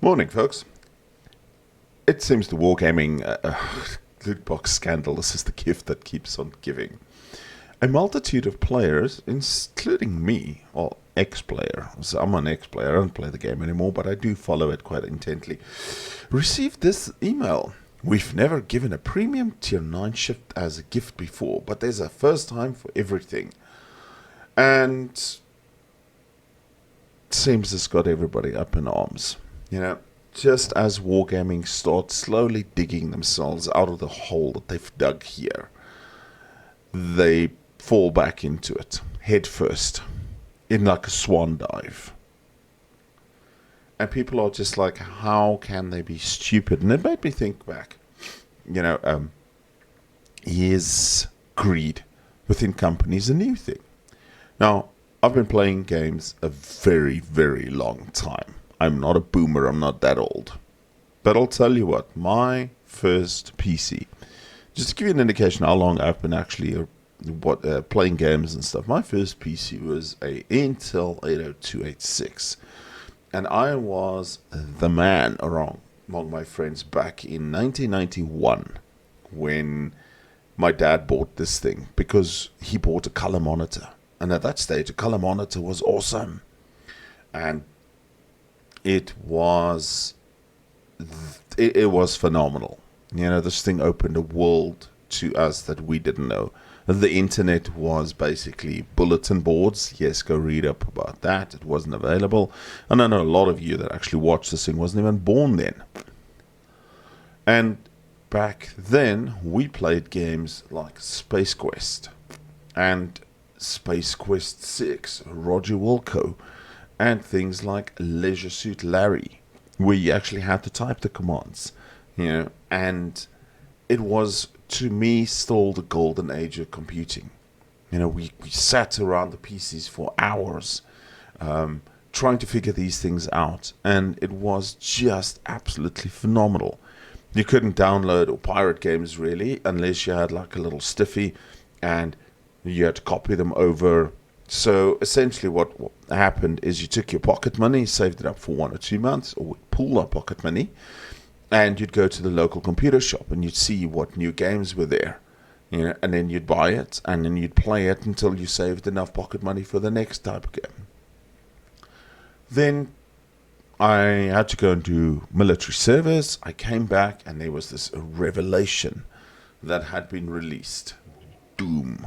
Morning, folks. It seems the wargaming loot box scandal is the gift that keeps on giving. A multitude of players, including me, or ex-player, so I'm an ex-player, I don't play the game anymore, but I do follow it quite intently, received this email. We've never given a premium tier 9 ship as a gift before, but there's a first time for everything. And it seems this got everybody up in arms. You know, just as wargaming starts slowly digging themselves out of the hole that they've dug here, they fall back into it, head first, in like a swan dive. And people are just like, how can they be stupid? And it made me think back, is greed within companies a new thing? Now, I've been playing games a very, very long time. I'm not a boomer, I'm not that old. But I'll tell you what, my first PC, just to give you an indication how long I've been actually playing games and stuff, my first PC was a Intel 80286. And I was the man among my friends back in 1991 when my dad bought this thing because he bought a color monitor. And at that stage, a color monitor was awesome. And it was phenomenal. You know, this thing opened a world to us that we didn't know. The internet was basically bulletin boards. Yes, go read up about that. It wasn't available. And I know a lot of you that actually watched this thing wasn't even born then. And back then, we played games like Space Quest and Space Quest 6, Roger Wilco, and things like Leisure Suit Larry, where you actually had to type the commands, and it was, to me, still the golden age of computing. We sat around the PCs for hours, trying to figure these things out, and it was just absolutely phenomenal. You couldn't download or pirate games, really, unless you had like a little stiffy, and you had to copy them over. So essentially what happened is you took your pocket money, saved it up for 1 or 2 months, or pulled out pocket money, and you'd go to the local computer shop and you'd see what new games were there, and then you'd buy it, and then you'd play it until you saved enough pocket money for the next type of game. Then I had to go and do military service. I came back and there was this revelation that had been released. Doom.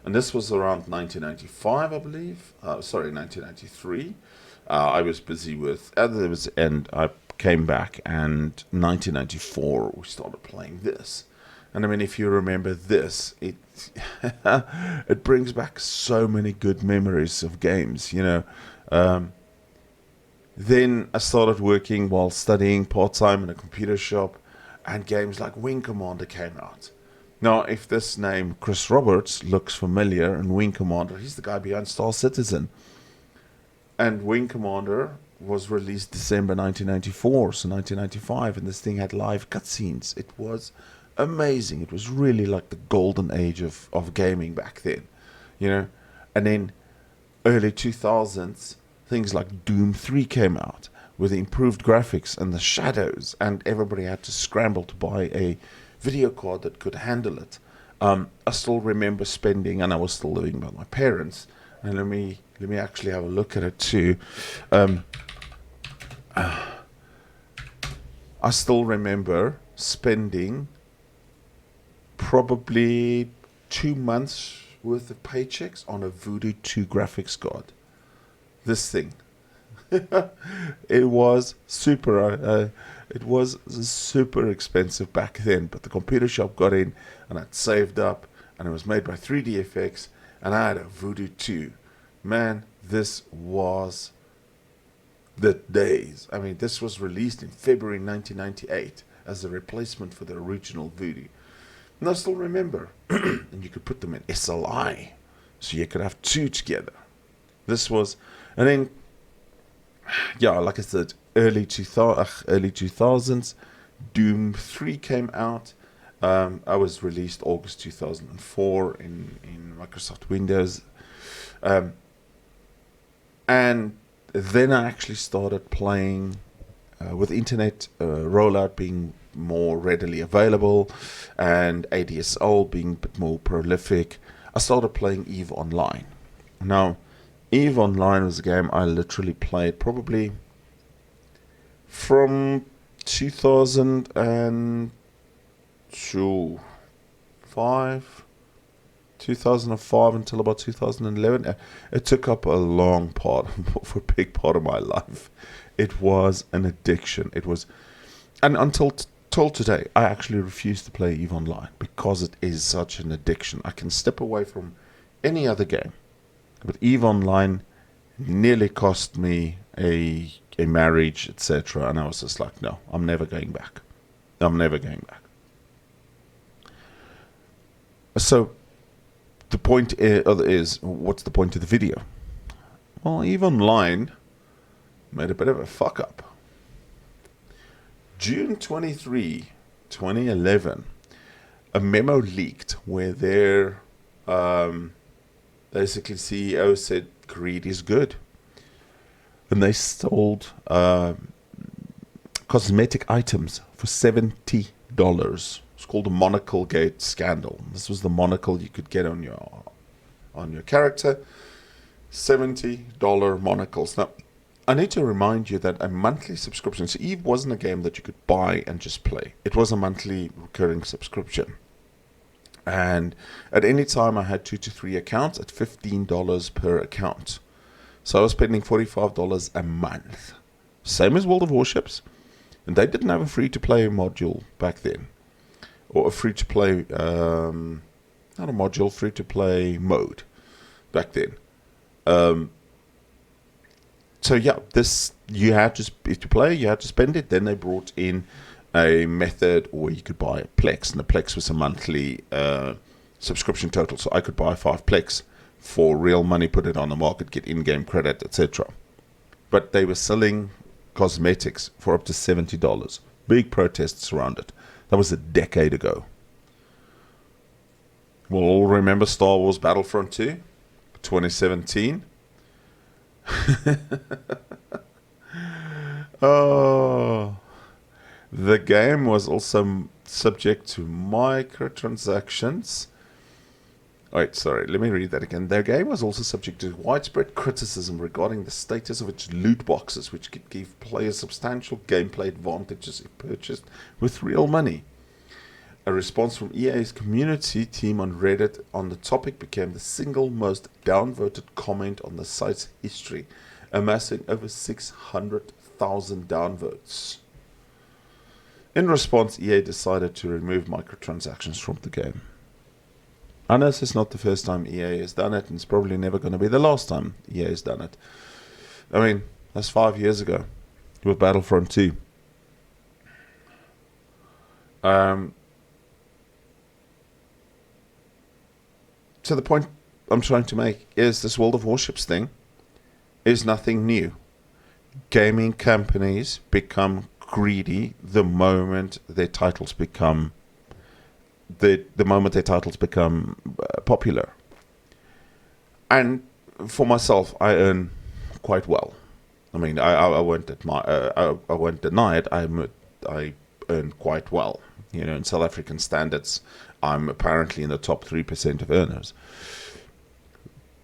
And this was around 1995, I believe. 1993. I was busy with others, and I came back, and 1994 we started playing this. And I mean, if you remember this, it it brings back so many good memories of games. Then I started working while studying part-time in a computer shop, and games like Wing Commander came out. Now, if this name, Chris Roberts, looks familiar, and Wing Commander, he's the guy behind Star Citizen. And Wing Commander was released December 1994, so 1995, and this thing had live cutscenes. It was amazing. It was really like the golden age of gaming back then, And then early 2000s, things like Doom 3 came out with the improved graphics and the shadows, and everybody had to scramble to buy a video card that could handle it. I still remember spending, and I was still living with my parents, and let me actually have a look at it too. I still remember spending probably 2 months worth of paychecks on a Voodoo 2 graphics card. This thing. It was super expensive back then, but the computer shop got in, and I'd saved up, and it was made by 3DFX, and I had a Voodoo 2. Man, this was the days. I mean, this was released in February 1998 as a replacement for the original Voodoo. And I still remember, and you could put them in SLI, so you could have two together. This was, and then, like I said, early 2000s, Doom 3 came out. I was released August 2004 in Microsoft Windows. And then I actually started playing with internet rollout being more readily available and ADSL being a bit more prolific, I started playing EVE Online. Now, EVE Online was a game I literally played probably from 2005 until about 2011. It took up a long part, for a big part of my life. It was an addiction. It was, and until till today, I actually refuse to play EVE Online because it is such an addiction. I can step away from any other game, but EVE Online nearly cost me a marriage, etc. And I was just like, no, I'm never going back. I'm never going back. So the point is, what's the point of the video? Well, EVE Online made a bit of a fuck up. June 23, 2011, a memo leaked where their basically CEO said greed is good. And they sold cosmetic items for $70. It's called the Monocle Gate Scandal. This was the monocle you could get on your character. $70 monocles. Now, I need to remind you that a monthly subscription, so EVE wasn't a game that you could buy and just play. It was a monthly recurring subscription. And at any time I had 2 to 3 accounts at $15 per account. So I was spending $45 a month. Same as World of Warships. And they didn't have a free-to-play module back then. Or a free-to-play, not a module, free-to-play mode back then. So yeah, this, you had to, if to play, you had to spend it. Then they brought in a method where you could buy a Plex. And the Plex was a monthly subscription total. So I could buy 5 Plex for real money, put it on the market, get in-game credit, etc. But they were selling cosmetics for up to $70. Big protests around it. That was a decade ago. We'll all remember Star Wars Battlefront 2, 2017. Oh, the game was also subject to microtransactions. Wait, sorry, let me read that again. Their game was also subject to widespread criticism regarding the status of its loot boxes, which could give players substantial gameplay advantages if purchased with real money. A response from EA's community team on Reddit on the topic became the single most downvoted comment on the site's history, amassing over 600,000 downvotes. In response, EA decided to remove microtransactions from the game. I know this is not the first time EA has done it, and it's probably never going to be the last time EA has done it. I mean, that's 5 years ago with Battlefront 2. So the point I'm trying to make is this World of Warships thing is nothing new. Gaming companies become greedy the moment their titles become popular. And for myself, I earn quite well. I mean, I won't deny it. I earn quite well. You know, in South African standards, I'm apparently in the top 3% of earners.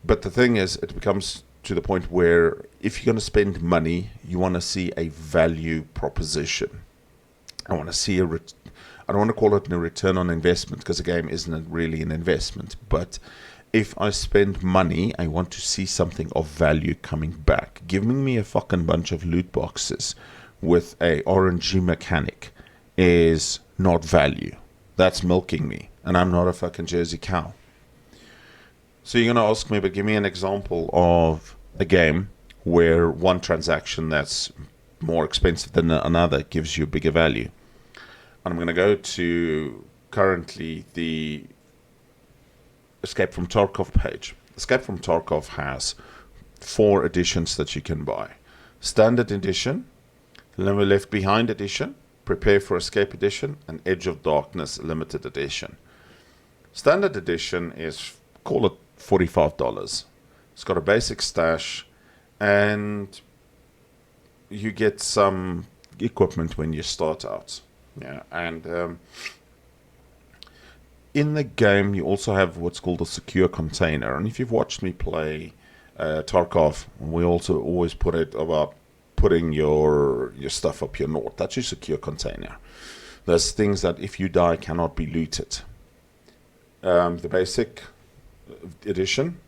But the thing is, it becomes to the point where if you're going to spend money, you want to see a value proposition. I want to see I don't want to call it a return on investment because the game isn't really an investment. But if I spend money, I want to see something of value coming back. Giving me a fucking bunch of loot boxes with a RNG mechanic is not value. That's milking me. And I'm not a fucking Jersey cow. So you're going to ask me, but give me an example of a game where one transaction that's more expensive than another gives you a bigger value. And I'm going to go to currently the Escape from Tarkov page. Escape from Tarkov has 4 editions that you can buy. Standard Edition, Never Left Behind Edition, Prepare for Escape Edition, and Edge of Darkness Limited Edition. Standard Edition is, call it $45. It's got a basic stash, and you get some equipment when you start out. Yeah, and in the game you also have what's called a secure container. And if you've watched me play Tarkov, we also always put it about putting your stuff up your north. That's your secure container. There's things that if you die cannot be looted. The basic edition,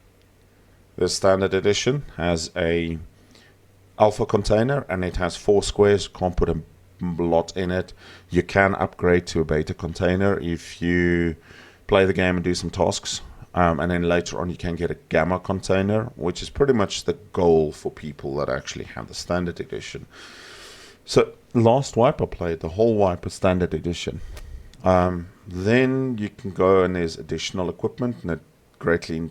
the standard edition, has a alpha container, and it has 4 squares. Can't put a lot in it. You can upgrade to a beta container if you play the game and do some tasks, and then later on you can get a gamma container, which is pretty much the goal for people that actually have the standard edition. So last wipe I played the whole wipe standard edition. Then you can go and there's additional equipment, and it greatly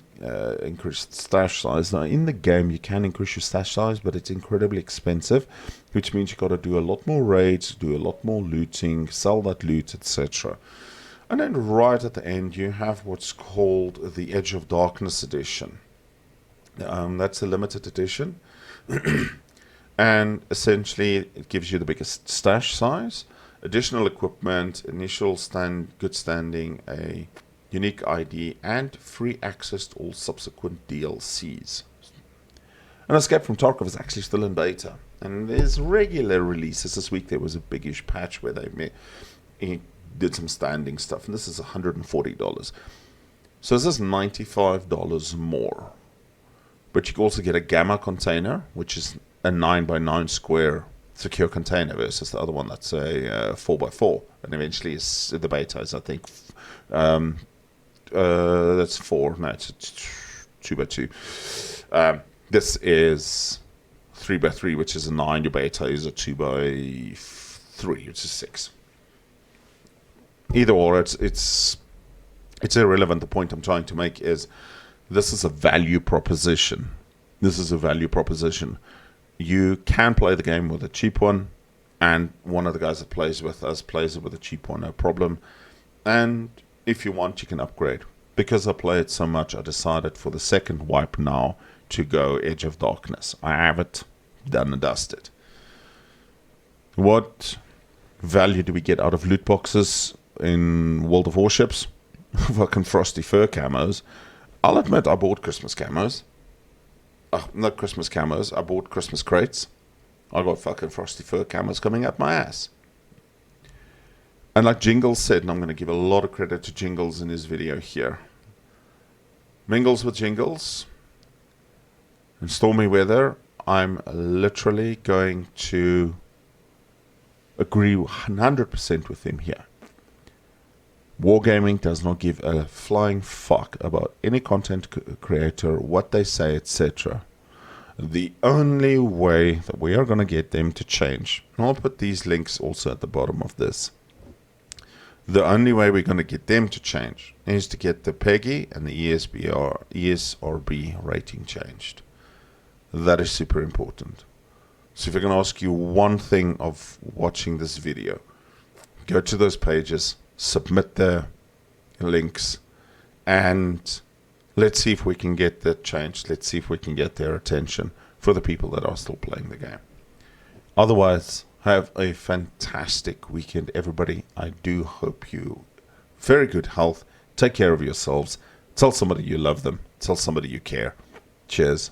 increased stash size. Now in the game you can increase your stash size, but it's incredibly expensive, which means you got to do a lot more raids, do a lot more looting, sell that loot, etc. And then right at the end you have what's called the Edge of Darkness edition. That's a limited edition. And essentially it gives you the biggest stash size, additional equipment, initial good standing, a unique ID, and free access to all subsequent DLCs. And Escape from Tarkov is actually still in beta, and there's regular releases. This week there was a biggish patch where they did some standing stuff, and this is $140. So this is $95 more. But you can also get a gamma container, which is a 9x9 square secure container, versus the other one that's a 4x4, and eventually the beta is, I think, that's 4. No, it's 2x2. This is 3x3, which is a 9. Your beta is a 2x3, which is 6. Either or, it's irrelevant. The point I'm trying to make is this is a value proposition. This is a value proposition. You can play the game with a cheap one, and one of the guys that plays with us plays it with a cheap one, no problem. And if you want, you can upgrade. Because I play it so much, I decided for the second wipe now to go Edge of Darkness. I have it done and dusted. What value do we get out of loot boxes in World of Warships? Fucking frosty fur camos. I'll admit I bought Christmas camos. Not Christmas camos, I bought Christmas crates. I got fucking frosty fur camos coming out my ass. And like Jingles said, and I'm going to give a lot of credit to Jingles in his video here. Mingles with Jingles. In stormy weather, I'm literally going to agree 100% with him here. Wargaming does not give a flying fuck about any content creator, what they say, etc. The only way that we are going to get them to change, and I'll put these links also at the bottom of this, the only way we're going to get them to change is to get the PEGI and the ESRB rating changed. That is super important. So if I can ask you one thing of watching this video, go to those pages, submit the links, and let's see if we can get that changed. Let's see if we can get their attention for the people that are still playing the game. Otherwise, have a fantastic weekend, everybody. I do hope you very good health. Take care of yourselves. Tell somebody you love them. Tell somebody you care. Cheers.